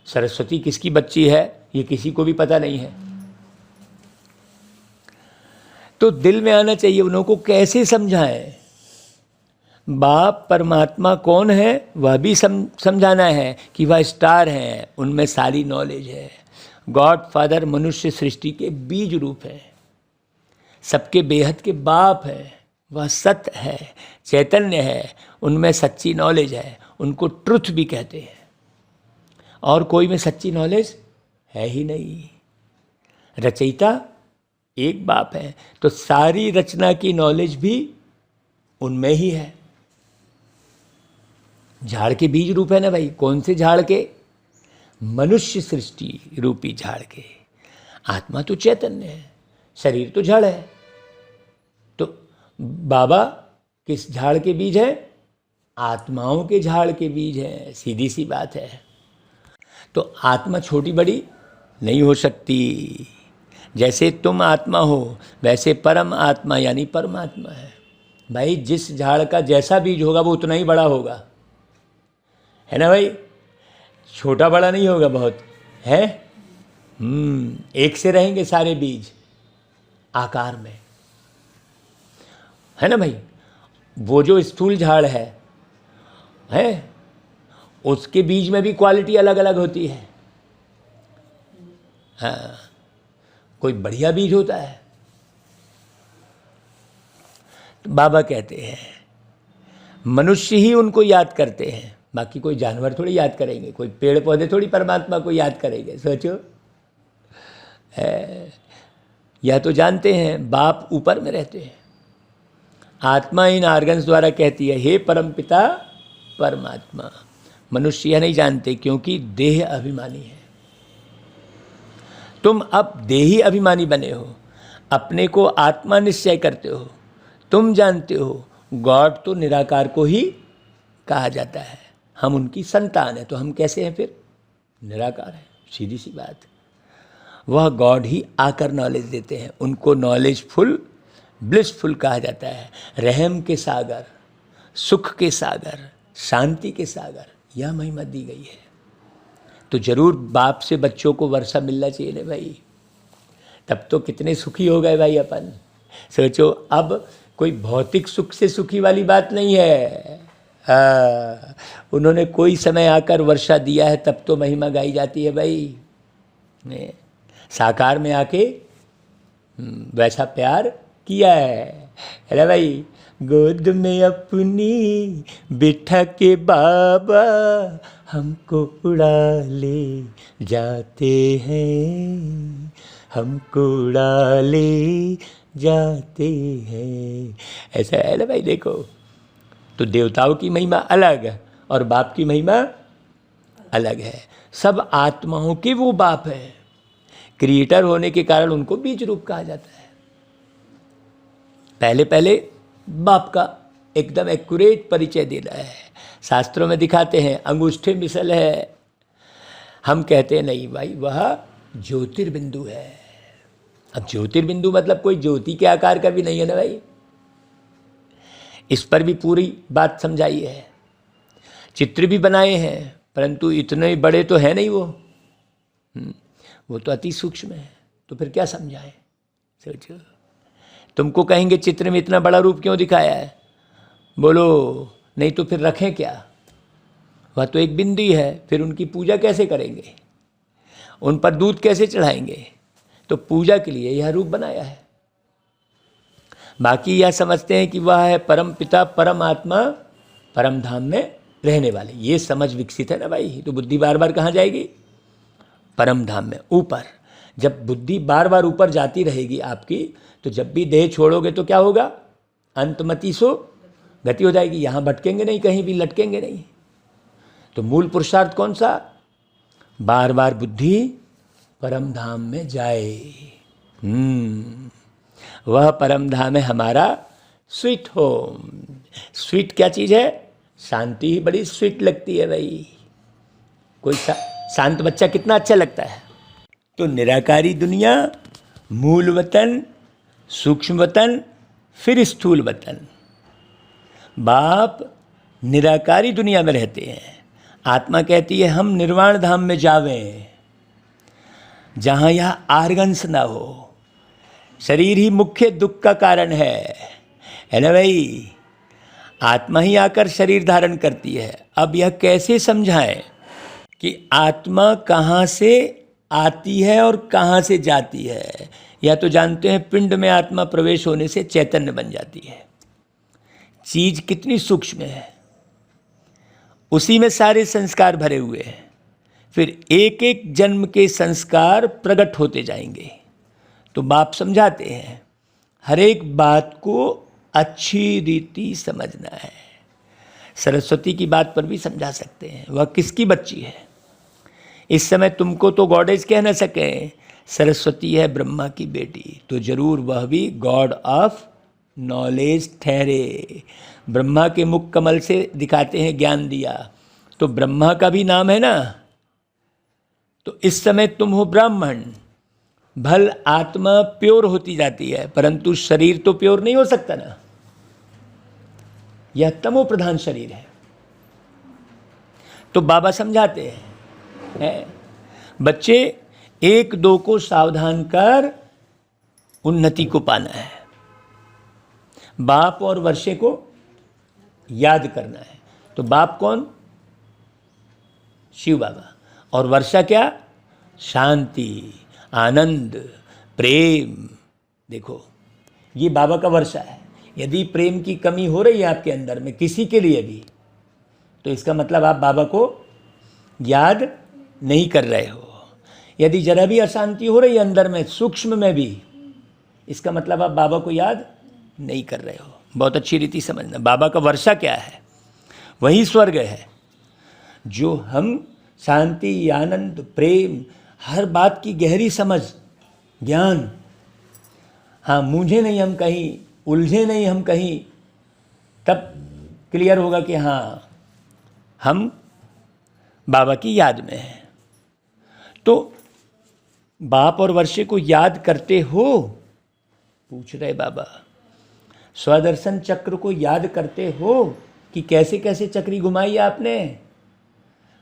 सरस्वती किसकी बच्ची है ये किसी को भी पता नहीं है। तो दिल में आना चाहिए, उन लोगों को कैसे समझाएं? बाप परमात्मा कौन है वह भी समझाना है कि वह स्टार है, उनमें सारी नॉलेज है। गॉड फादर मनुष्य सृष्टि के बीज रूप है, सबके बेहद के बाप है, वह सत्य है, चैतन्य है, उनमें सच्ची नॉलेज है, उनको ट्रुथ भी कहते हैं। और कोई में सच्ची नॉलेज है ही नहीं। रचयिता एक बाप है, तो सारी रचना की नॉलेज भी उनमें ही है। झाड़ के बीज रूप है ना भाई। कौन से झाड़ के? मनुष्य सृष्टि रूपी झाड़ के। आत्मा तो चैतन्य है, शरीर तो जड़ है। तो बाबा किस झाड़ के बीज है? आत्माओं के झाड़ के बीज है। सीधी सी बात है। तो आत्मा छोटी बड़ी नहीं हो सकती, जैसे तुम आत्मा हो वैसे परम आत्मा यानी परमात्मा है। भाई जिस झाड़ का जैसा बीज होगा वो उतना ही बड़ा होगा, है ना भाई, छोटा बड़ा नहीं होगा बहुत, है। एक से रहेंगे सारे बीज आकार में, है ना भाई। वो जो स्थूल झाड़ है उसके बीज में भी क्वालिटी अलग अलग होती है। हाँ, कोई बढ़िया बीज होता है। तो बाबा कहते हैं मनुष्य ही उनको याद करते हैं, बाकी कोई जानवर थोड़ी याद करेंगे, कोई पेड़ पौधे थोड़ी परमात्मा को याद करेंगे। सोचो, यह तो जानते हैं बाप ऊपर में रहते हैं। आत्मा इन आर्गन्स द्वारा कहती है हे परम पिता परमात्मा। मनुष्य यह नहीं जानते क्योंकि देह अभिमानी है। तुम अब देही अभिमानी बने हो, अपने को आत्मा निश्चय करते हो। तुम जानते हो गॉड तो निराकार को ही कहा जाता है। हम उनकी संतान है, तो हम कैसे हैं फिर? निराकार है, सीधी सी बात। वह गॉड ही आकर नॉलेज देते हैं। उनको नॉलेजफुल ब्लिसफुल कहा जाता है। रहम के सागर, सुख के सागर, शांति के सागर, यह महिमा दी गई है। तो जरूर बाप से बच्चों को वर्षा मिलना चाहिए ना भाई, तब तो कितने सुखी हो गए भाई अपन। सोचो, अब कोई भौतिक सुख से सुखी वाली बात नहीं है। उन्होंने कोई समय आकर वर्षा दिया है, तब तो महिमा गाई जाती है भाई। साकार में आके वैसा प्यार किया है। अरे भाई, गोद में अपनी बिठा के बाबा हमको उड़ा ले जाते हैं, हमको उड़ा ले जाते हैं। ऐसा है ना भाई। देखो, तो देवताओं की महिमा अलग है और बाप की महिमा अलग है। सब आत्माओं के वो बाप है। क्रिएटर होने के कारण उनको बीज रूप कहा जाता है। पहले पहले बाप का एकदम एक्यूरेट परिचय देना है। शास्त्रों में दिखाते हैं अंगूठे मिसल है, हम कहते हैं नहीं भाई, वह ज्योतिर्बिंदु है। अब ज्योतिर्बिंदु मतलब कोई ज्योति के आकार का भी नहीं है ना भाई। इस पर भी पूरी बात समझाई है। चित्र भी बनाए हैं, परंतु इतने बड़े तो है नहीं वो तो अति सूक्ष्म है। तो फिर क्या समझाएं? सोचो, तुमको कहेंगे चित्र में इतना बड़ा रूप क्यों दिखाया है, बोलो नहीं तो फिर रखें क्या? वह तो एक बिंदु है, फिर उनकी पूजा कैसे करेंगे, उन पर दूध कैसे चढ़ाएंगे? तो पूजा के लिए यह रूप बनाया है। बाकी यह समझते हैं कि वह है परम पिता परम आत्मा परम धाम में रहने वाले। ये समझ विकसित है ना भाई, तो बुद्धि बार बार कहाँ जाएगी? परम धाम में, ऊपर। जब बुद्धि बार बार ऊपर जाती रहेगी आपकी, तो जब भी देह छोड़ोगे तो क्या होगा? अंतमति सो गति हो जाएगी। यहाँ भटकेंगे नहीं, कहीं भी लटकेंगे नहीं। तो मूल पुरुषार्थ कौन सा? बार बार बुद्धि परम धाम में जाए। वह परम धाम है हमारा स्वीट होम। स्वीट क्या चीज़ है? शांति ही बड़ी स्वीट लगती है भाई। कोई शांत बच्चा कितना अच्छा लगता है। तो निराकारी दुनिया, मूल वतन, सूक्ष्म वतन, फिर स्थूल वतन। बाप निराकारी दुनिया में रहते हैं। आत्मा कहती है हम निर्वाण धाम में जावें, जहाँ यह आर्गन्स ना हो। शरीर ही मुख्य दुख का कारण है ना भाई। आत्मा ही आकर शरीर धारण करती है। अब यह कैसे समझाएं कि आत्मा कहाँ से आती है और कहाँ से जाती है? या तो जानते हैं पिंड में आत्मा प्रवेश होने से चैतन्य बन जाती है। चीज कितनी सूक्ष्म है, उसी में सारे संस्कार भरे हुए हैं। फिर एक एक जन्म के संस्कार प्रकट होते जाएंगे। तो बाप समझाते हैं हर एक बात को अच्छी रीति समझना है। सरस्वती की बात पर भी समझा सकते हैं। वह किसकी बच्ची है? इस समय तुमको तो गॉडेज कह न सके, सरस्वती है ब्रह्मा की बेटी, तो जरूर वह भी गॉड ऑफ नॉलेज ठहरे। ब्रह्मा के मुख कमल से दिखाते हैं ज्ञान दिया, तो ब्रह्मा का भी नाम है ना। तो इस समय तुम हो ब्राह्मण, भल आत्मा प्योर होती जाती है, परंतु शरीर तो प्योर नहीं हो सकता ना। यह तमो प्रधान शरीर है। तो बाबा समझाते हैं, बच्चे एक दो को सावधान कर उन्नति को पाना है। बाप और वर्षे को याद करना है। तो बाप कौन? शिव बाबा। और वर्षा क्या? शांति, आनंद, प्रेम। देखो ये बाबा का वर्षा है। यदि प्रेम की कमी हो रही है आपके अंदर में किसी के लिए भी, तो इसका मतलब आप बाबा को याद नहीं कर रहे हो। यदि जरा भी अशांति हो रही है अंदर में, सूक्ष्म में भी, इसका मतलब आप बाबा को याद नहीं कर रहे हो। बहुत अच्छी रीति समझना। बाबा का वर्षा क्या है? वही स्वर्ग है जो हम शांति, आनंद, प्रेम, हर बात की गहरी समझ, ज्ञान, हाँ मूंझे नहीं हम कहीं, उलझे नहीं हम कहीं, तब क्लियर होगा कि हाँ हम बाबा की याद में हैं। तो बाप और वर्षे को याद करते हो? पूछ रहे बाबा। स्वदर्शन चक्र को याद करते हो कि कैसे कैसे चक्री घुमाई आपने,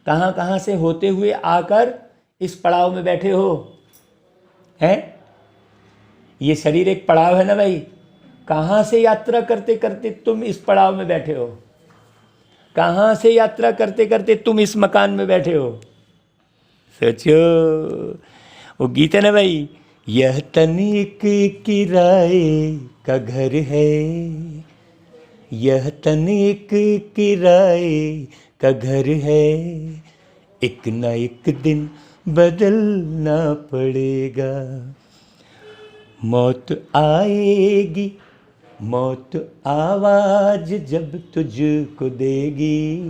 कहाँ कहाँ से होते हुए आकर इस पड़ाव में बैठे हो? हैं? ये शरीर एक पड़ाव है ना भाई। कहाँ से यात्रा करते करते तुम इस पड़ाव में बैठे हो? कहाँ से यात्रा करते करते तुम इस मकान में बैठे हो? सोचो। वो गीत है ना भाई, यह तन एक किराए का घर है, यह तन एक किराए का घर है, एक ना एक दिन बदलना पड़ेगा। मौत आएगी, मौत आवाज जब तुझको देगी,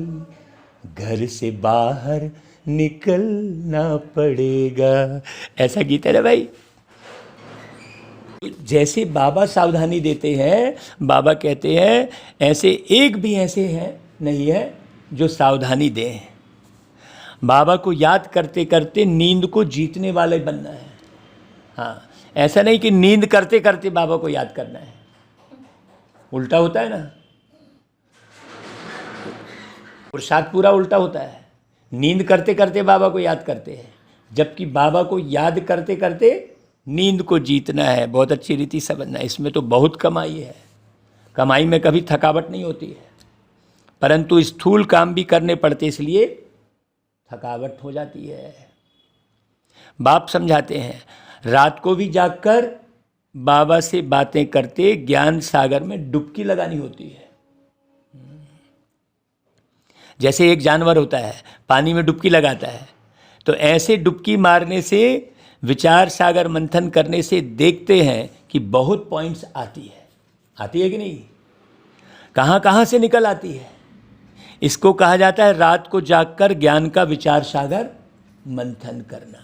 घर से बाहर निकलना पड़ेगा। ऐसा गीत है ना भाई। जैसे बाबा सावधानी देते हैं, बाबा कहते हैं ऐसे एक भी ऐसे हैं नहीं है जो सावधानी दें। बाबा को याद करते करते नींद को जीतने वाले बनना है। हाँ, ऐसा नहीं कि नींद करते करते बाबा को याद करना है, उल्टा होता है ना। पुरुषार्थ पूरा उल्टा होता है। नींद करते करते बाबा को याद करते हैं, जबकि बाबा को याद करते करते नींद को जीतना है। बहुत अच्छी रीति समझना। इसमें तो बहुत कमाई है। कमाई में कभी थकावट नहीं होती है, परंतु स्थूल काम भी करने पड़ते, इसलिए थकावट हो जाती है। बाप समझाते हैं, रात को भी जागकर बाबा से बातें करते ज्ञान सागर में डुबकी लगानी होती है। जैसे एक जानवर होता है पानी में डुबकी लगाता है, तो ऐसे डुबकी मारने से, विचार सागर मंथन करने से देखते हैं कि बहुत पॉइंट्स आती है कि नहीं, कहाँ कहाँ से निकल आती है। इसको कहा जाता है रात को जागकर ज्ञान का विचार सागर मंथन करना।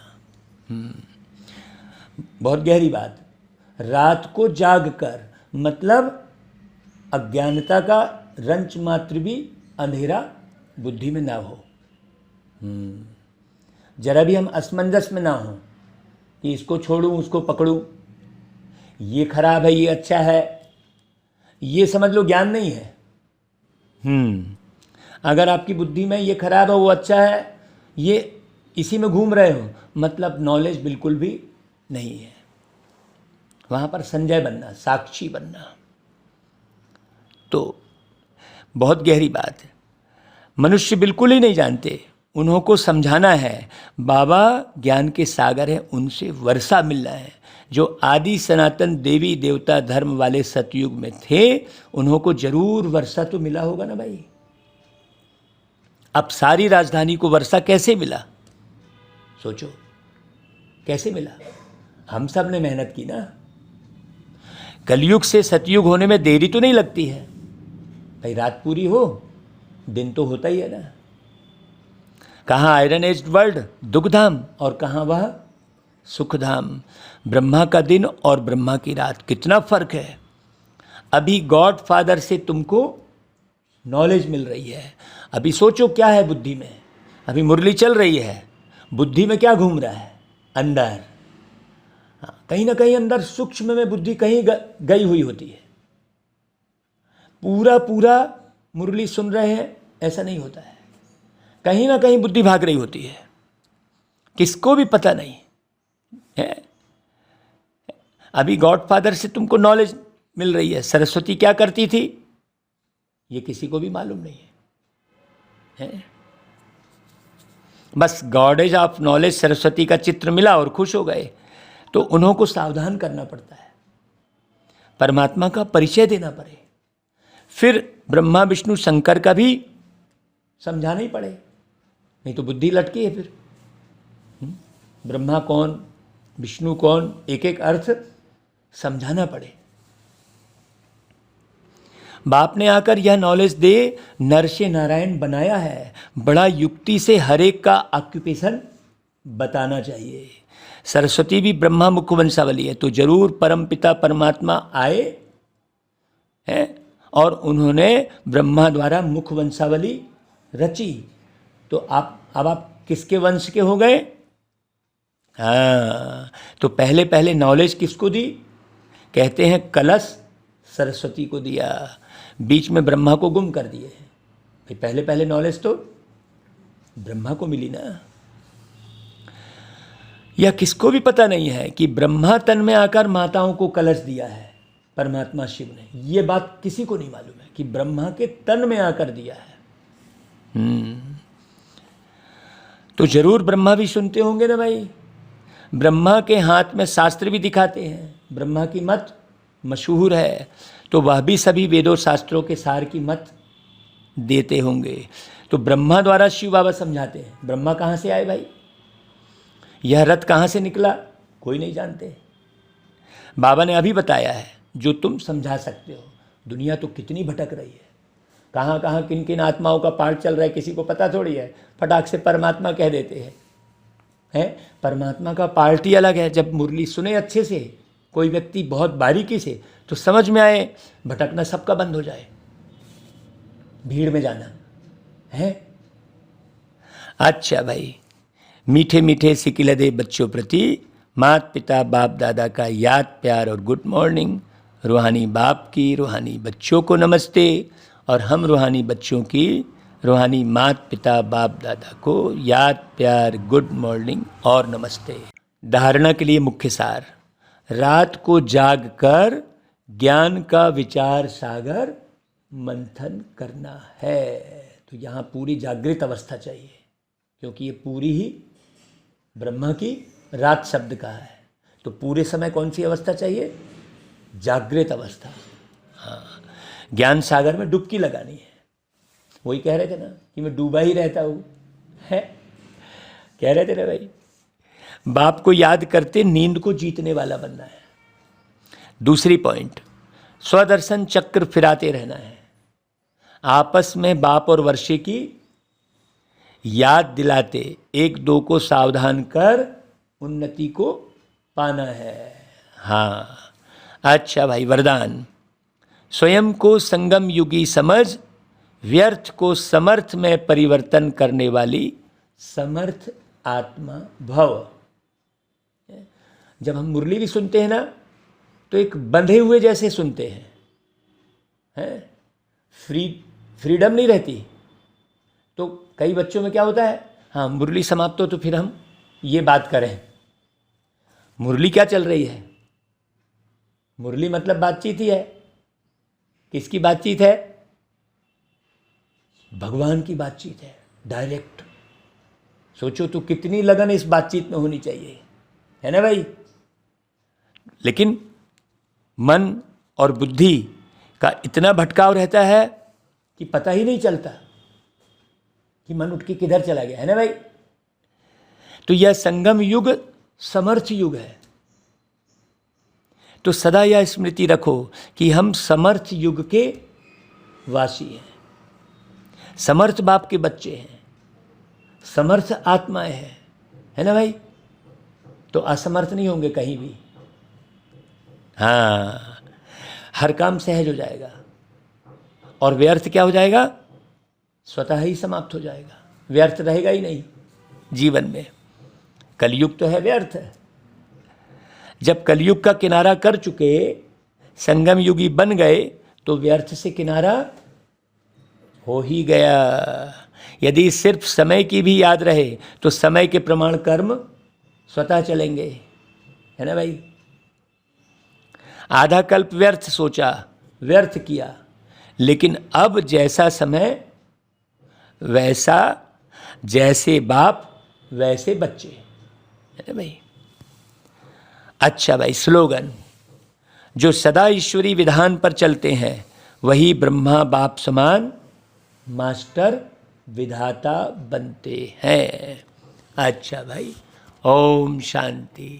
बहुत गहरी बात। रात को जागकर मतलब अज्ञानता का रंच मात्र भी अंधेरा बुद्धि में ना हो, जरा भी हम असमंजस में ना हो कि इसको छोड़ूं उसको पकड़ूं, ये खराब है ये अच्छा है, ये समझ लो ज्ञान नहीं है। अगर आपकी बुद्धि में ये खराब है वो अच्छा है, ये इसी में घूम रहे हो, मतलब नॉलेज बिल्कुल भी नहीं है। वहाँ पर संजय बनना, साक्षी बनना। तो बहुत गहरी बात है। मनुष्य बिल्कुल ही नहीं जानते, उन्हों को समझाना है। बाबा ज्ञान के सागर हैं, उनसे वर्षा मिलना है। जो आदि सनातन देवी देवता धर्म वाले सतयुग में थे, उन्हों को जरूर वर्षा तो मिला होगा ना भाई। अब सारी राजधानी को वर्षा कैसे मिला? सोचो कैसे मिला। हम सब ने मेहनत की ना। कलयुग से सतयुग होने में देरी तो नहीं लगती है भाई। रात पूरी हो, दिन तो होता ही है ना। कहाँ आयरन एज वर्ल्ड दुखधाम और कहाँ वह सुखधाम। ब्रह्मा का दिन और ब्रह्मा की रात, कितना फर्क है। अभी गॉड फादर से तुमको नॉलेज मिल रही है। अभी सोचो क्या है बुद्धि में। अभी मुरली चल रही है, बुद्धि में क्या घूम रहा है? अंदर। हाँ, कहीं ना कहीं अंदर सूक्ष्म में बुद्धि कहीं गई हुई होती है। पूरा पूरा मुरली सुन रहे हैं ऐसा नहीं होता है, कहीं ना कहीं बुद्धि भाग रही होती है, किसको भी पता नहीं है। अभी गॉडफादर से तुमको नॉलेज मिल रही है, सरस्वती क्या करती थी ये किसी को भी मालूम नहीं है। बस गॉडेज ऑफ नॉलेज सरस्वती का चित्र मिला और खुश हो गए। तो उन्हों को सावधान करना पड़ता है, परमात्मा का परिचय देना पड़े, फिर ब्रह्मा विष्णु शंकर का भी समझाना ही पड़े, नहीं तो बुद्धि लटकी है। फिर ब्रह्मा कौन विष्णु कौन, एक एक अर्थ समझाना पड़े। बाप ने आकर यह नॉलेज दे नर से नारायण बनाया है, बड़ा युक्ति से हर एक का ऑक्यूपेशन बताना चाहिए। सरस्वती भी ब्रह्मा मुख वंशावली है, तो जरूर परमपिता परमात्मा आए हैं और उन्होंने ब्रह्मा द्वारा मुख वंशावली रची। तो अब आप किसके वंश के हो गए? हाँ, तो पहले पहले नॉलेज किसको दी? कहते हैं कलश सरस्वती को दिया, बीच में ब्रह्मा को गुम कर दिए। भाई पहले पहले नॉलेज तो ब्रह्मा को मिली ना। यह किसको भी पता नहीं है कि ब्रह्मा तन में आकर माताओं को कलश दिया है परमात्मा शिव ने। ये बात किसी को नहीं मालूम है कि ब्रह्मा के तन में आकर दिया है। तो जरूर ब्रह्मा भी सुनते होंगे ना भाई। ब्रह्मा के हाथ में शास्त्र भी दिखाते हैं, ब्रह्मा की मत मशहूर है, तो वह भी सभी वेदों शास्त्रों के सार की मत देते होंगे। तो ब्रह्मा द्वारा शिव बाबा समझाते हैं। ब्रह्मा कहाँ से आए भाई? यह रथ कहाँ से निकला? कोई नहीं जानते। बाबा ने अभी बताया है जो तुम समझा सकते हो। दुनिया तो कितनी भटक रही है, कहाँ कहाँ किन किन आत्माओं का पाठ चल रहा है किसी को पता थोड़ी है। फटाक से परमात्मा कह देते हैं। परमात्मा का पार्टी अलग है। जब मुरली सुने अच्छे से कोई व्यक्ति बहुत बारीकी से, तो समझ में आए, भटकना सबका बंद हो जाए, भीड़ में जाना है। अच्छा भाई, मीठे मीठे सिकिलदे बच्चों प्रति माता पिता बाप दादा का याद प्यार और गुड मॉर्निंग। रूहानी बाप की रूहानी बच्चों को नमस्ते, और हम रूहानी बच्चों की रूहानी माता पिता बाप दादा को याद प्यार गुड मॉर्निंग और नमस्ते। धारणा के लिए मुख्य सार: रात को जाग कर ज्ञान का विचार सागर मंथन करना है। तो यहाँ पूरी जागृत अवस्था चाहिए, क्योंकि ये पूरी ही ब्रह्मा की रात शब्द का है। तो पूरे समय कौन सी अवस्था चाहिए? जागृत अवस्था। हाँ, ज्ञान सागर में डुबकी लगानी है। वही कह रहे थे ना कि मैं डूबा ही रहता हूँ, है कह रहे थे ना भाई। बाप को याद करते नींद को जीतने वाला बनना है। दूसरी पॉइंट, स्वदर्शन चक्र फिराते रहना है। आपस में बाप और वर्षे की याद दिलाते एक दो को सावधान कर उन्नति को पाना है। हाँ, अच्छा भाई, वरदान: स्वयं को संगम युगी समझ, व्यर्थ को समर्थ में परिवर्तन करने वाली समर्थ आत्मा भव। जब हम मुरली भी सुनते हैं ना, तो एक बंधे हुए जैसे सुनते हैं, फ्रीडम नहीं रहती। तो कई बच्चों में क्या होता है, हाँ मुरली समाप्त हो तो फिर हम ये बात करें। मुरली क्या चल रही है? मुरली मतलब बातचीत ही है। किसकी बातचीत है? भगवान की बातचीत है, डायरेक्ट। सोचो तो कितनी लगन इस बातचीत में होनी चाहिए, है ना भाई। लेकिन मन और बुद्धि का इतना भटकाव रहता है कि पता ही नहीं चलता कि मन उठ के किधर चला गया, है ना भाई। तो यह संगम युग समर्थ युग है। तो सदा यह स्मृति रखो कि हम समर्थ युग के वासी हैं, समर्थ बाप के बच्चे हैं, समर्थ आत्माएं हैं, है ना भाई। तो असमर्थ नहीं होंगे कहीं भी। हाँ, हर काम सहज हो जाएगा और व्यर्थ क्या हो जाएगा? स्वतः ही समाप्त हो जाएगा। व्यर्थ रहेगा ही नहीं जीवन में। कलयुग तो है व्यर्थ। जब कलयुग का किनारा कर चुके, संगम युगी बन गए, तो व्यर्थ से किनारा हो ही गया। यदि सिर्फ समय की भी याद रहे तो समय के प्रमाण कर्म स्वतः चलेंगे, है ना भाई। आधा कल्प व्यर्थ सोचा, व्यर्थ किया, लेकिन अब जैसा समय वैसा, जैसे बाप वैसे बच्चे, है ना भाई। अच्छा भाई, स्लोगन, जो सदा ईश्वरी विधान पर चलते हैं वही ब्रह्मा बाप समान मास्टर विधाता बनते हैं। अच्छा भाई, ओम शांति।